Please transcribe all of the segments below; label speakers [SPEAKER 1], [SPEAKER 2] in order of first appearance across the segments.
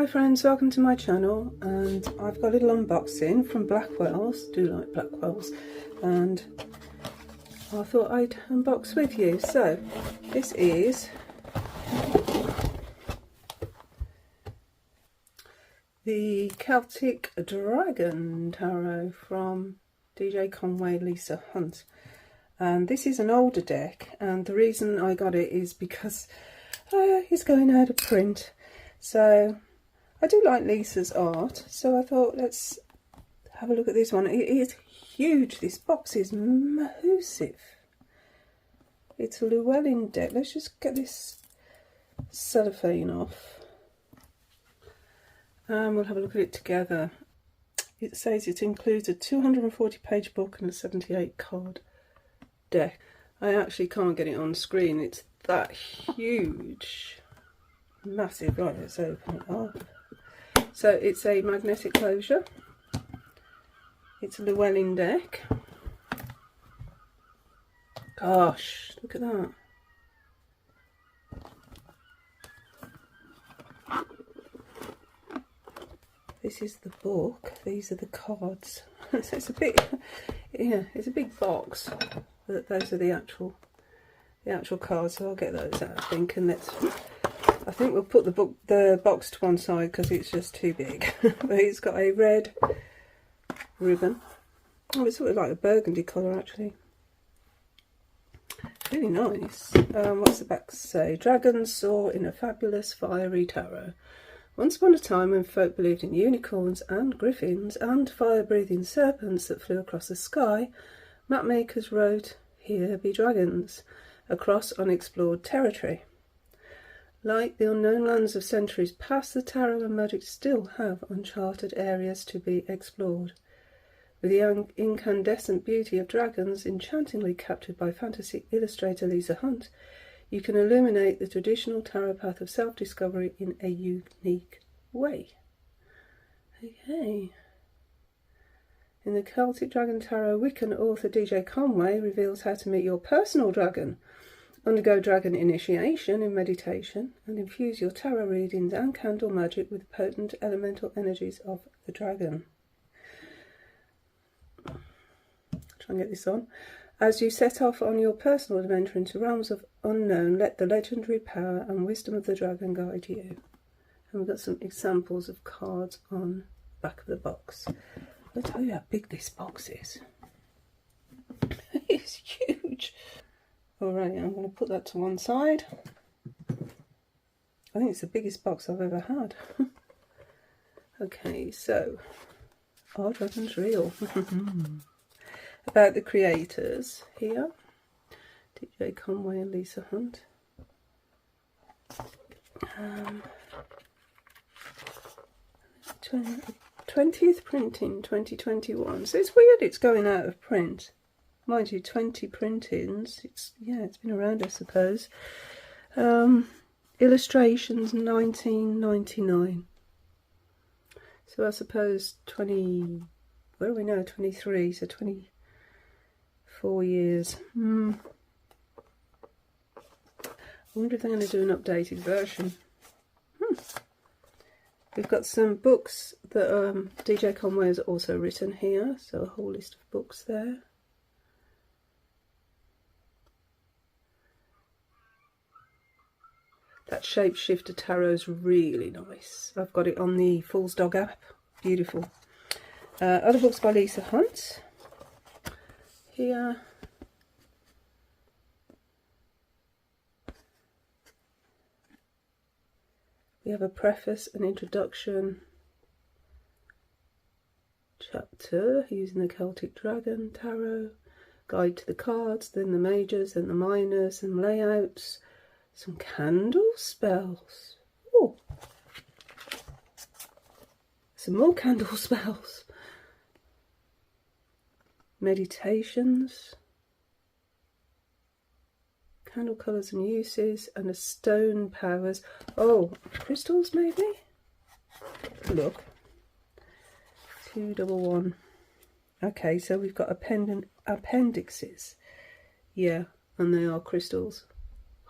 [SPEAKER 1] Hi friends, welcome to my channel, and I've got a little unboxing from Blackwell's. Do like Blackwell's, and I thought I'd unbox with you. So this is the Celtic Dragon Tarot from DJ Conway Lisa Hunt, and this is an older deck, and the reason I got it is because it's going out of print. So I do like Lisa's art, so I thought let's have a look at this one. It is huge. This box is massive. It's a Llewellyn deck. Let's just get this cellophane off and we'll have a look at it together. It says it includes a 240-page book and a 78 card deck. I actually can't get it on screen. It's that huge. Massive. Right, let's open it up. So it's a magnetic closure. It's a Llewellyn deck. Gosh, look at that. This is the book. These are the cards. So it's a bit, yeah, it's a big box. Those are the actual cards. So I'll get those out, I think, and I think we'll put the box to one side because it's just too big. But it's got a red ribbon. Oh, it's sort of like a burgundy colour actually. Really nice. What's the back say? Dragons soar in a fabulous fiery tarot. Once upon a time when folk believed in unicorns and griffins and fire-breathing serpents that flew across the sky, mapmakers wrote, "Here be dragons," across unexplored territory. Like the unknown lands of centuries past, the tarot and magic still have uncharted areas to be explored. With the incandescent beauty of dragons enchantingly captured by fantasy illustrator Lisa Hunt, you can illuminate the traditional tarot path of self-discovery in a unique way. Okay. In the Celtic Dragon Tarot, Wiccan author DJ Conway reveals how to meet your personal dragon, undergo dragon initiation in meditation, and infuse your tarot readings and candle magic with potent elemental energies of the dragon. Try and get this on. As you set off on your personal adventure into realms of unknown, let the legendary power and wisdom of the dragon guide you. And we've got some examples of cards on the back of the box. I'll tell you how big this box is. It's huge. Alright, I'm going to put that to one side. I think it's the biggest box I've ever had. Okay, so, are dragons real? About the creators here, DJ Conway and Lisa Hunt. 20th printing 2021. So it's weird it's going out of print. Mind you, 20 printings. It's been around, I suppose. Illustrations 1999. So I suppose 20. What do we know? 23. So 24 years. I wonder if they're going to do an updated version. We've got some books that DJ Conway has also written here. So a whole list of books there. That Shapeshifter Tarot's really nice. I've got it on the Fool's Dog app. Beautiful. Other books by Lisa Hunt. Here. We have a preface, an introduction, chapter using the Celtic Dragon Tarot, guide to the cards, then the majors, then the minors, some layouts. Some candle spells. Oh, some more candle spells. Meditations. Candle colours and uses, and a stone powers. Oh, crystals maybe? Look. 211. Okay, so we've got appendixes. Yeah, and they are crystals.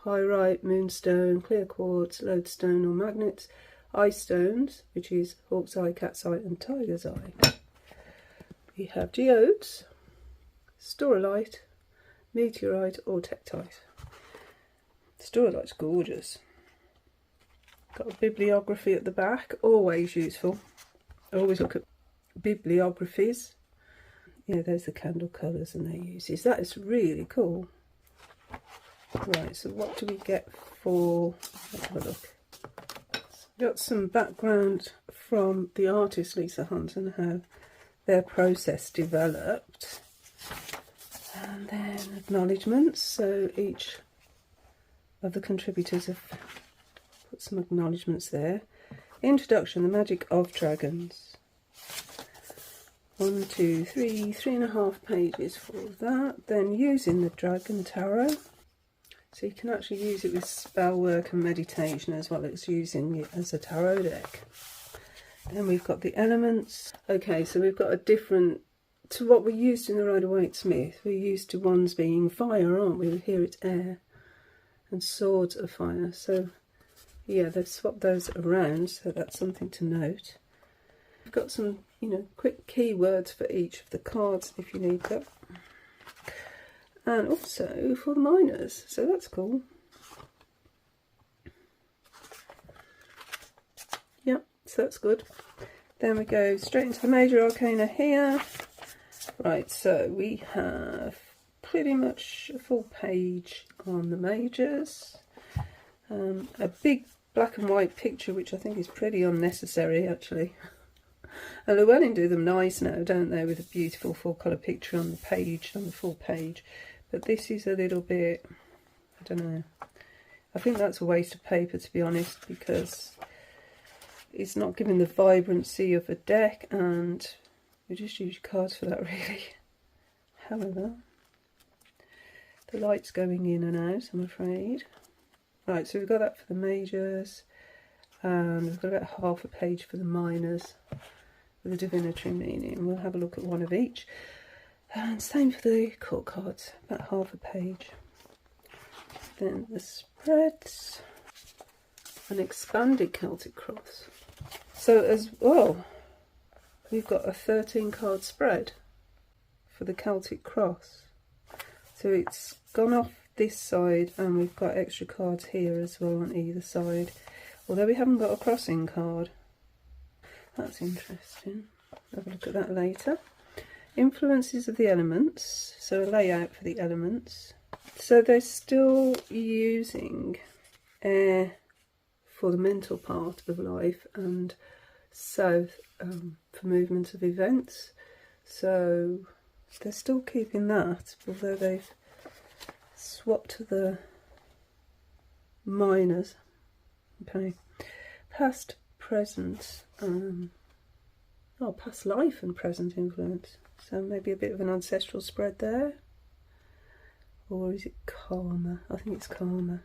[SPEAKER 1] Pyrite, moonstone, clear quartz, lodestone or magnets, eye stones, which is hawk's eye, cat's eye and tiger's eye. We have geodes, staurolite, meteorite or tektite. Staurolite's gorgeous. Got a bibliography at the back, always useful. I always look at bibliographies. Yeah, there's the candle colours and their uses. That is really cool. Right, so what do we get for... Let's have a look. Got some background from the artist Lisa Hunt and how their process developed. And then acknowledgements. So each of the contributors have put some acknowledgements there. Introduction, the magic of dragons. 1, 2, 3, 3.5 pages for that. Then using the Dragon Tarot. So you can actually use it with spell work and meditation as well as using it as a tarot deck. Then we've got the elements. Okay, so we've got a different, to what we used in the Rider-Waite-Smith, we're used to ones being fire, aren't we? Here it's air and swords are fire. So yeah, they've swapped those around, so that's something to note. We've got some, quick keywords for each of the cards if you need that. And also for the minors, so that's cool. Yep, so that's good. Then we go straight into the major arcana here. Right, so we have pretty much a full page on the majors. A big black and white picture, which I think is pretty unnecessary actually. And Llewellyn do them nice now, don't they, with a beautiful full colour picture on the page, on the full page. But this is a little bit, I don't know, I think that's a waste of paper, to be honest, because it's not giving the vibrancy of a deck, and we just use cards for that really. However, the light's going in and out, I'm afraid. Right, so we've got that for the majors, and we've got about half a page for the minors with a divinatory meaning. We'll have a look at one of each. And same for the court cards, about half a page. Then the spreads, an expanded Celtic cross. So as well, we've got a 13 card spread for the Celtic cross. So it's gone off this side and we've got extra cards here as well on either side. Although we haven't got a crossing card. That's interesting. Have a look at that later. Influences of the elements, so a layout for the elements. So they're still using air for the mental part of life and south for movement of events. So they're still keeping that, although they've swapped to the minors. Okay, past, present, past life and present influence. So maybe a bit of an ancestral spread there. Or is it karma? I think it's karma.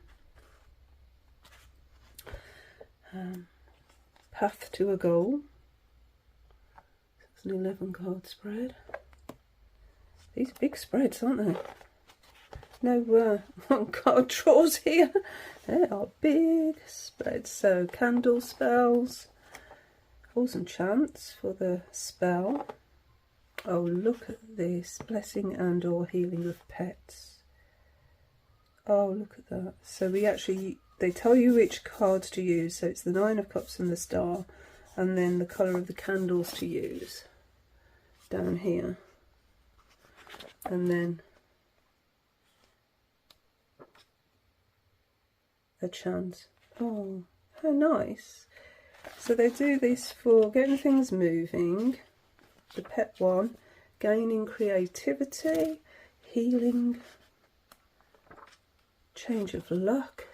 [SPEAKER 1] Path to a goal. So it's an 11 card spread. These are big spreads, aren't they? No card draws here. They are big spreads. So candle spells. Calls and chants for the spell. Oh, look at this. Blessing and or healing of pets. Oh, look at that. So we actually, they tell you which cards to use. So it's the 9 of Cups and the Star. And then the colour of the candles to use. Down here. And then a chant. Oh, how nice. So they do this for getting things moving. The pet one, gaining creativity, healing, change of luck,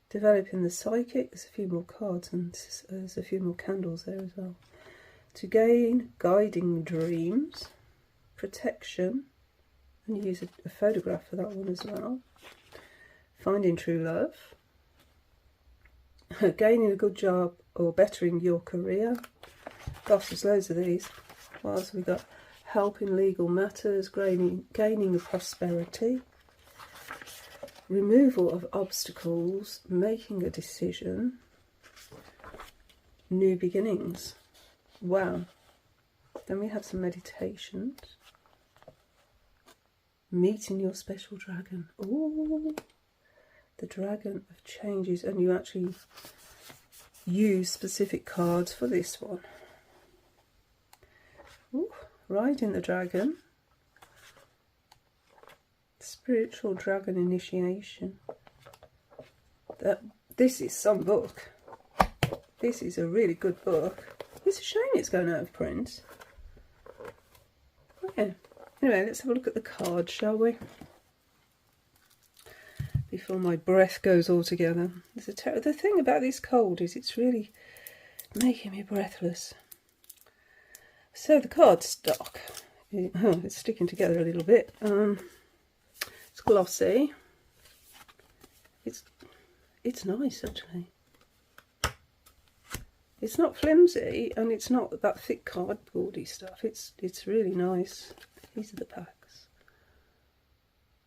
[SPEAKER 1] developing the psychic. There's a few more cards and there's a few more candles there as well. To gain guiding dreams, protection, and use a photograph for that one as well. Finding true love, gaining a good job or bettering your career. Gosh, there's loads of these. What else have we got? Helping legal matters, gaining a prosperity, removal of obstacles, making a decision, new beginnings. Wow. Then we have some meditations. Meeting your special dragon. Ooh, the dragon of changes. And you actually use specific cards for this one. Ooh, riding the dragon. Spiritual dragon initiation. This is some book. This is a really good book. It's a shame it's going out of print. Yeah. Anyway, let's have a look at the cards, shall we? Before my breath goes all together. The thing about this cold is it's really making me breathless. So the card stock. It's sticking together a little bit. It's glossy. It's nice actually. It's not flimsy and it's not that thick cardboardy stuff. It's really nice. These are the packs.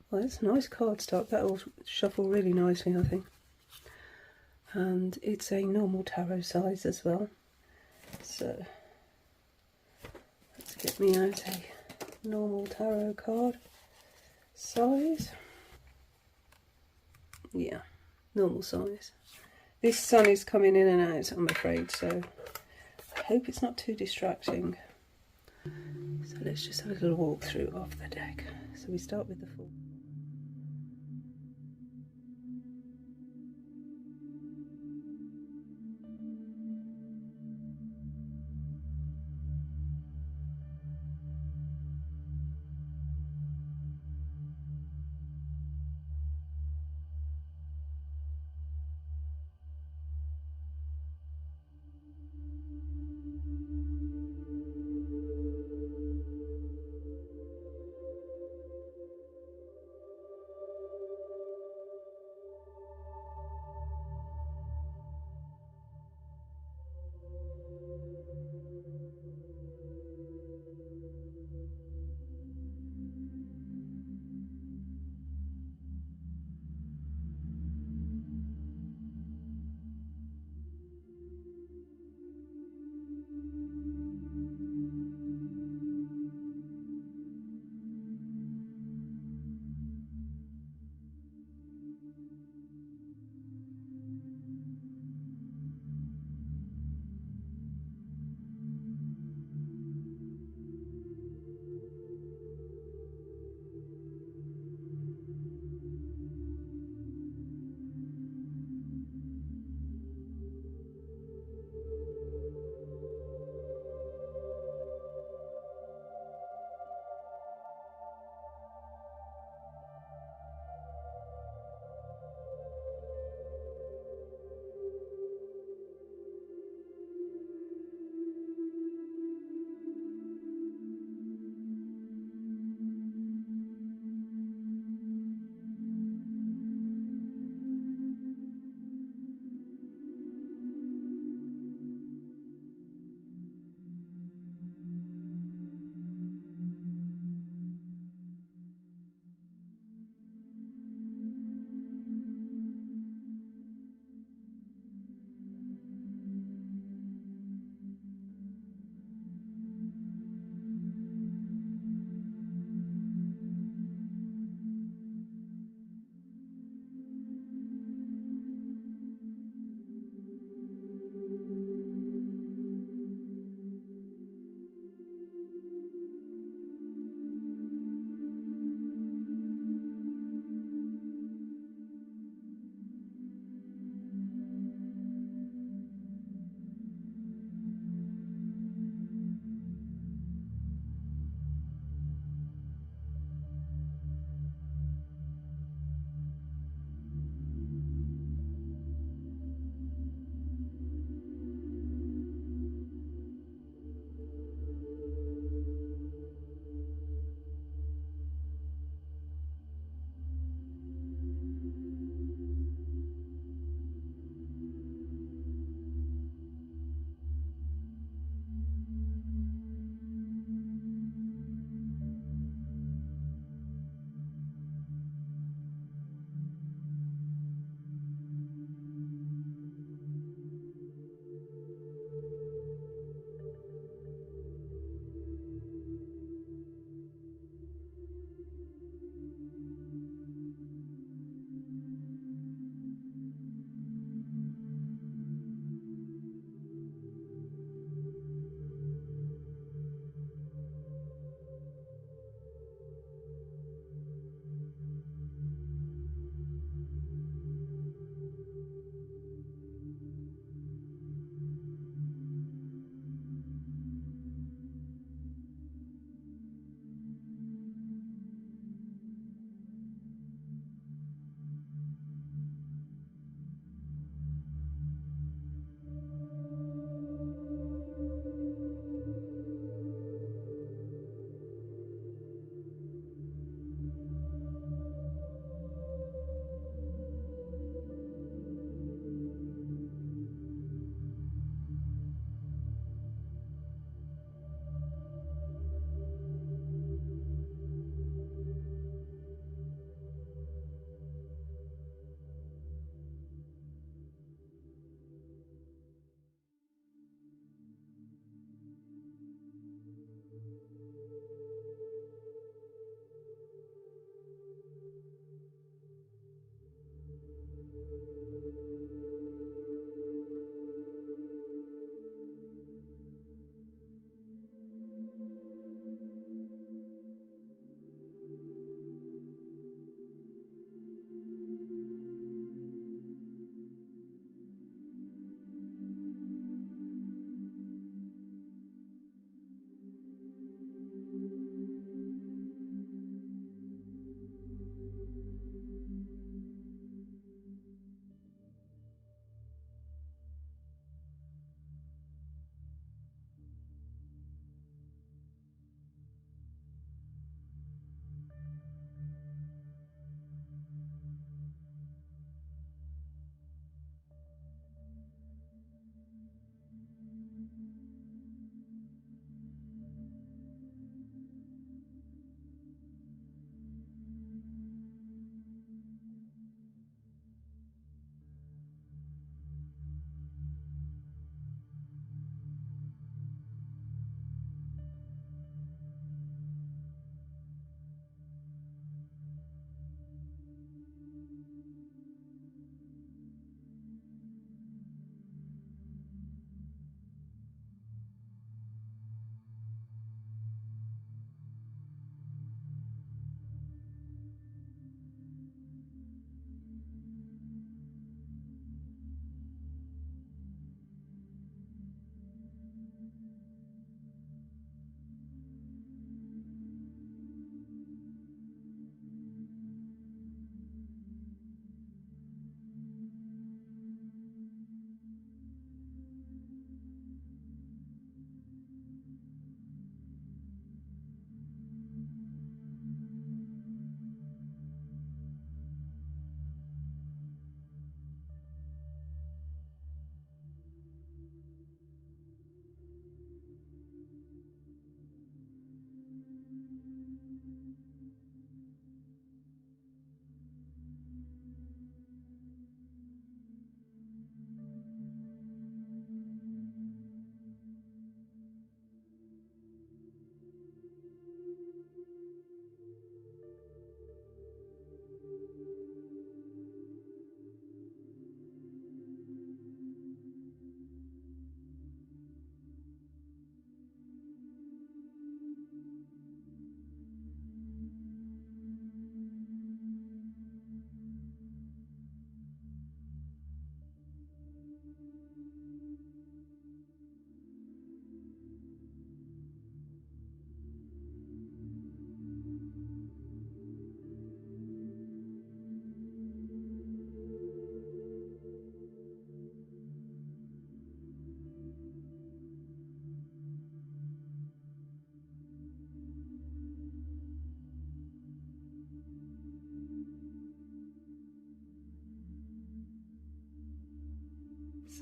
[SPEAKER 1] Well, it's nice cardstock. That'll shuffle really nicely, I think. And it's a normal tarot size as well. So let's get me out a normal tarot card size. Yeah, normal size. This sun is coming in and out, I'm afraid, so I hope it's not too distracting. So let's just have a little walk through of the deck. So we start with the full.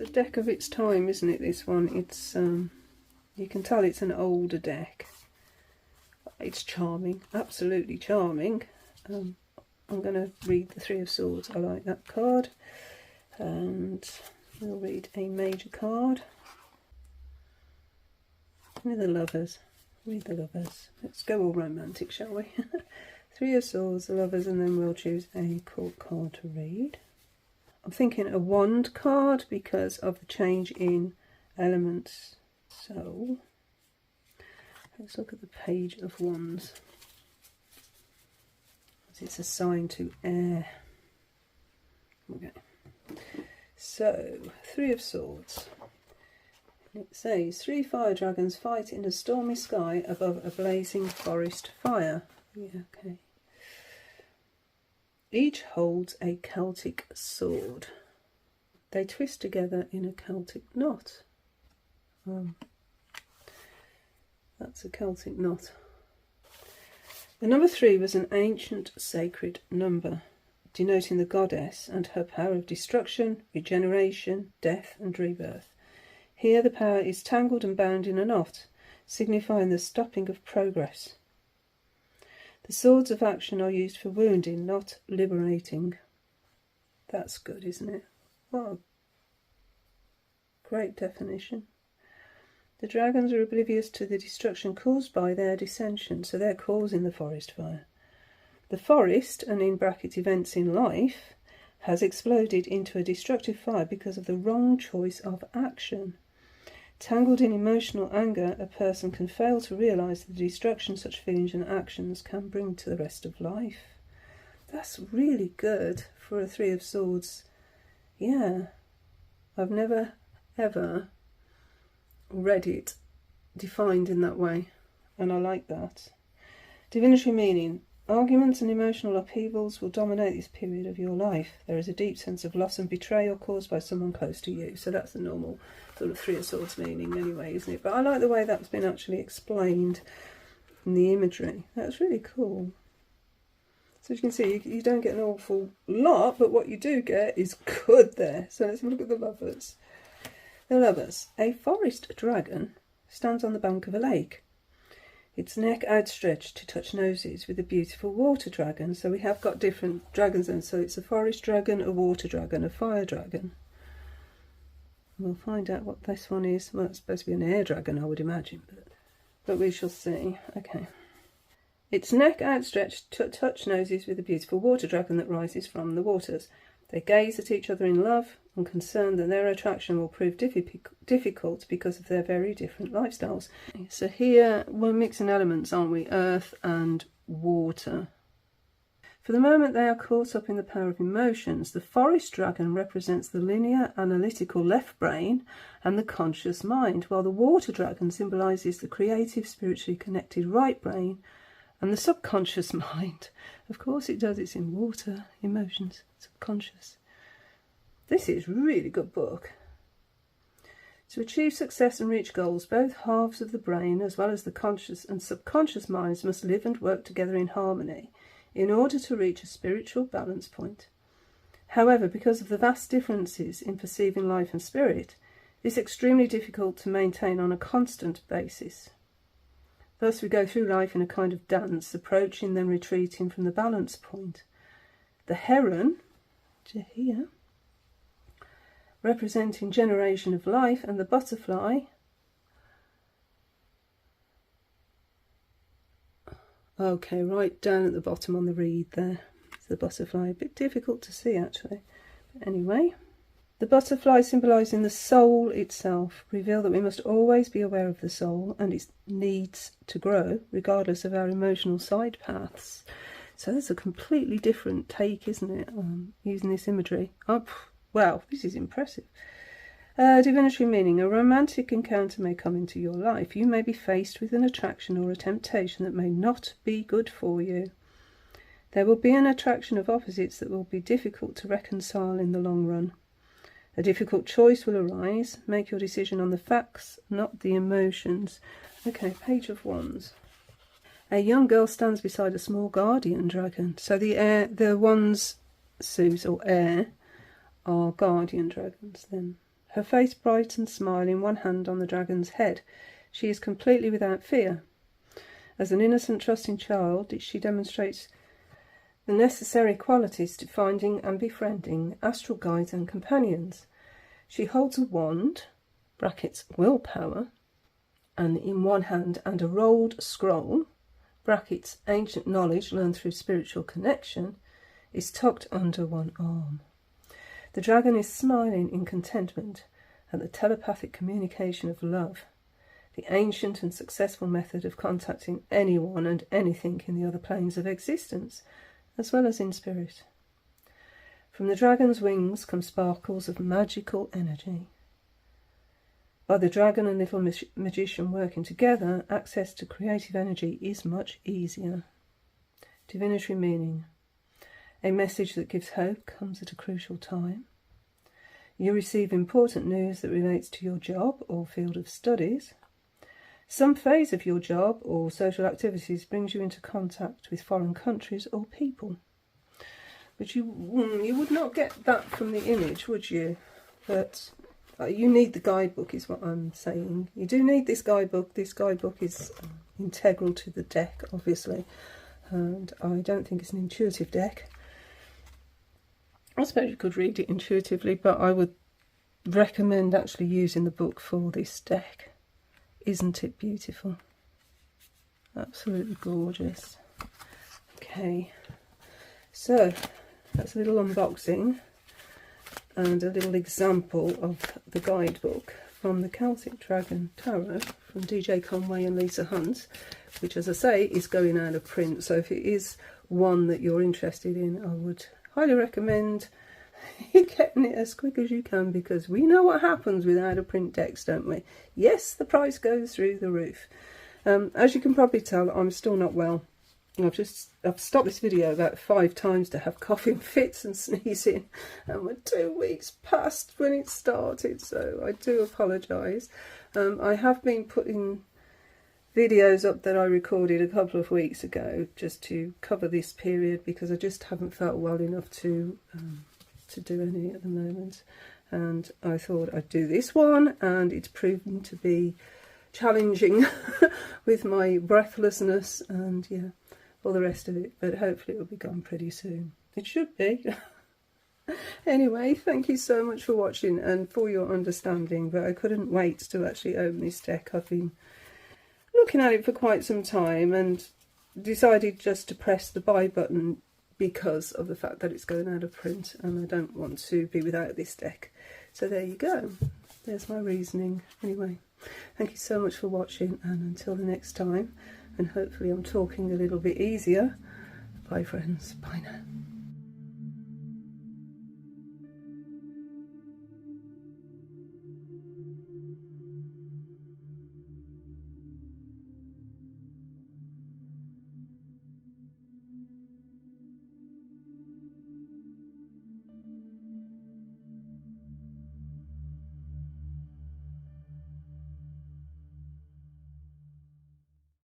[SPEAKER 1] a deck of its time, isn't it, this one? It's you can tell it's an older deck. It's charming, absolutely charming. I'm going to read the Three of Swords. I like that card. And we'll read a major card. With the Lovers. Read the Lovers. Let's go all romantic, shall we? Three of Swords, the Lovers, and then we'll choose a Court card to read. I'm thinking a Wand card because of the change in elements. So, let's look at the Page of Wands. It's assigned to air. Okay. So, Three of Swords. It says, 3 fire dragons fight in a stormy sky above a blazing forest fire. Yeah, okay. Each holds a Celtic sword. They twist together in a Celtic knot. That's a Celtic knot. The number 3 was an ancient sacred number, denoting the goddess and her power of destruction, regeneration, death and rebirth. Here the power is tangled and bound in a knot, signifying the stopping of progress. The swords of action are used for wounding, not liberating. That's good, isn't it? What a great definition. The dragons are oblivious to the destruction caused by their dissension, so they're causing the forest fire. The forest, and in brackets events in life, has exploded into a destructive fire because of the wrong choice of action. Tangled in emotional anger, a person can fail to realise the destruction such feelings and actions can bring to the rest of life. That's really good for a Three of Swords. Yeah, I've never ever read it defined in that way, and I like that. Divinatory meaning. Arguments and emotional upheavals will dominate this period of your life. There is a deep sense of loss and betrayal caused by someone close to you. So that's the normal sort of Three of Swords meaning anyway, isn't it? But I like the way that's been actually explained in the imagery. That's really cool. So as you can see, you don't get an awful lot, but what you do get is good there. So let's have a look at the Lovers. The Lovers. A forest dragon stands on the bank of a lake, its neck outstretched to touch noses with a beautiful water dragon. So we have got different dragons then. So it's a forest dragon, a water dragon, a fire dragon. We'll find out what this one is. Well, it's supposed to be an air dragon, I would imagine, but we shall see. Okay. Its neck outstretched to touch noses with a beautiful water dragon that rises from the waters. They gaze at each other in love and concerned that their attraction will prove difficult because of their very different lifestyles. So here we're mixing elements, aren't we? Earth and water. For the moment they are caught up in the power of emotions. The forest dragon represents the linear, analytical left brain and the conscious mind, while the water dragon symbolises the creative, spiritually connected right brain and the subconscious mind. Of course it does, it's in water, emotions, subconscious. This is a really good book. To achieve success and reach goals, both halves of the brain, as well as the conscious and subconscious minds, must live and work together in harmony in order to reach a spiritual balance point. However, because of the vast differences in perceiving life and spirit, it is extremely difficult to maintain on a constant basis. Thus we go through life in a kind of dance, approaching then retreating from the balance point. The heron, here, representing generation of life, and the butterfly, okay, right down at the bottom on the reed there, it's the butterfly. A bit difficult to see actually, but anyway. The butterfly, symbolising the soul itself, reveal that we must always be aware of the soul and its needs to grow, regardless of our emotional side paths. So that's a completely different take, isn't it, using this imagery. Oh, wow, this is impressive. Divinatory meaning. A romantic encounter may come into your life. You may be faced with an attraction or a temptation that may not be good for you. There will be an attraction of opposites that will be difficult to reconcile in the long run. A difficult choice will arise. Make your decision on the facts, not the emotions. Okay, Page of Wands. A young girl stands beside a small guardian dragon. So the wands, Suze, or air, are guardian dragons then. her face bright and smiling, one hand on the dragon's head. She is completely without fear. As an innocent, trusting child, she demonstrates the necessary qualities to finding and befriending astral guides and companions. She holds a wand, brackets willpower, and in one hand, and a rolled scroll, brackets ancient knowledge learned through spiritual connection, is tucked under one arm. The dragon is smiling in contentment at the telepathic communication of love, the ancient and successful method of contacting anyone and anything in the other planes of existence, as well as in spirit. From the dragon's wings come sparkles of magical energy. By the dragon and little magician working together, access to creative energy is much easier. Divinatory meaning. A message that gives hope comes at a crucial time. You receive important news that relates to your job or field of studies. Some phase of your job or social activities brings you into contact with foreign countries or people. But you would not get that from the image, would you? But you need the guidebook, is what I'm saying. You do need this guidebook. This guidebook is integral to the deck, obviously. And I don't think it's an intuitive deck. I suppose you could read it intuitively, but I would recommend actually using the book for this deck. Isn't it beautiful? Absolutely gorgeous. Okay, so that's a little unboxing and a little example of the guidebook from the Celtic Dragon Tarot from DJ Conway and Lisa Hunt, which, as I say, is going out of print. So if it is one that you're interested in, I would highly recommend getting it as quick as you can, because we know what happens with out of print decks, don't we? Yes, the price goes through the roof. As you can probably tell, I'm still not well. I've stopped this video about 5 times to have coughing fits and sneezing, and we're 2 weeks past when it started, so I do apologise. I have been putting videos up that I recorded a couple of weeks ago just to cover this period, because I just haven't felt well enough to do any at the moment, and I thought I'd do this one, and it's proven to be challenging with my breathlessness and yeah, all the rest of it, but hopefully it'll be gone pretty soon. It should be. Anyway, thank you so much for watching and for your understanding, but I couldn't wait to actually open this deck. I've been looking at it for quite some time and decided just to press the buy button because of the fact that it's going out of print and I don't want to be without this deck. So there you go. There's my reasoning. Anyway, thank you so much for watching, and until the next time, and hopefully I'm talking a little bit easier. Bye friends. Bye now.